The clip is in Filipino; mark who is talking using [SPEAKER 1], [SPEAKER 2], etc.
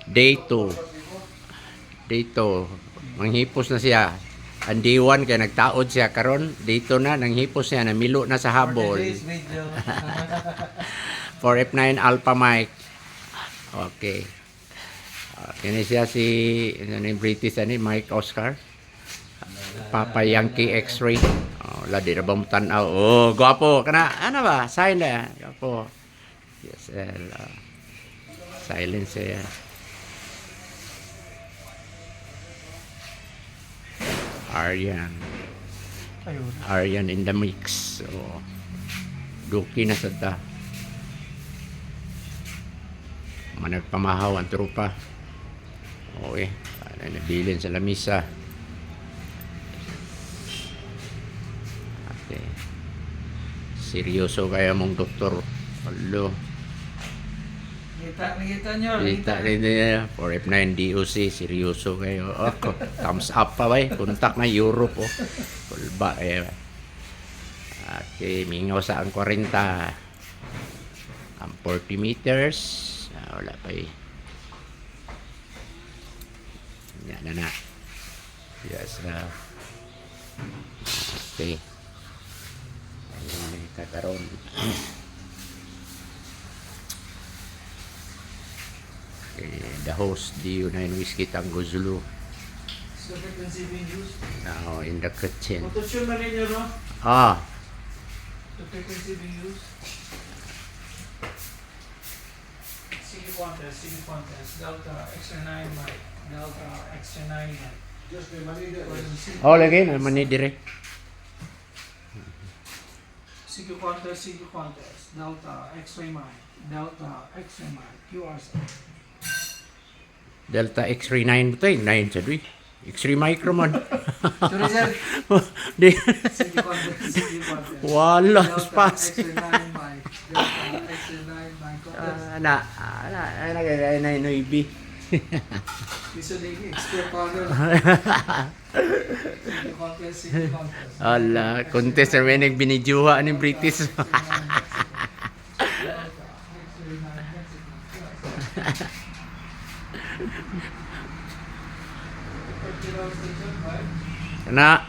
[SPEAKER 1] Day 2. Day 2. Manghipos na siya. Ang day 1 kaya nagtaod siya karon. Day 2 na nanghipos siya, namilo na sa habol. 4F9 Alpha Mike. Okay. Kini siya si British Mike Oscar. Papa Yankee X-ray. Oh, ladi na ba mo tanaw? Oh, gwapo kana. Ano ba? Sign na. Gwapo. Yes, silence ya. Aryan in the mix. So, duki na sad ta. Managpamahaw ang trupa. Okay. Nabilin sa lamisa. Okay. Seryoso kaya mong doktor. Hello.
[SPEAKER 2] Nakita nyo.
[SPEAKER 1] Kita rin niya. 4F9 DOC. Seryoso kayo. Oh, thumbs up pa ba eh. Kontak na Europe. Oh. Kulba eh. Okay. Mingaw sa ang 40. Ang 40 meters. Wala pa eh. Yan na na. Yes. Okay. Ayun na kakaroon. The host, DU9 Whiskey Tango Zulu.
[SPEAKER 2] So, frequency being used.
[SPEAKER 1] Now in the kitchen.
[SPEAKER 2] Auto-tune na rin yun, no?
[SPEAKER 1] Ah,
[SPEAKER 2] The frequency being used. CD contest. Delta extra 9 mic. Delta extra 9 mic. Just the money there.
[SPEAKER 1] oh lagi naman ni dire.
[SPEAKER 2] CQ contest. Delta extra mic. Delta extra mic. QRC.
[SPEAKER 1] Delta X-ray 9 to 9 sa dui. X-ray micro man.
[SPEAKER 2] Sorry, sir.
[SPEAKER 1] Di
[SPEAKER 2] CQ contest.
[SPEAKER 1] wala
[SPEAKER 2] Delta
[SPEAKER 1] space.
[SPEAKER 2] extra 9 mic. Delta extra 9 mic contest.
[SPEAKER 1] Na noibi.
[SPEAKER 2] Bisa lagi expert power. CQ contest.
[SPEAKER 1] Ala, contest na may nagbinijuha ni British. Na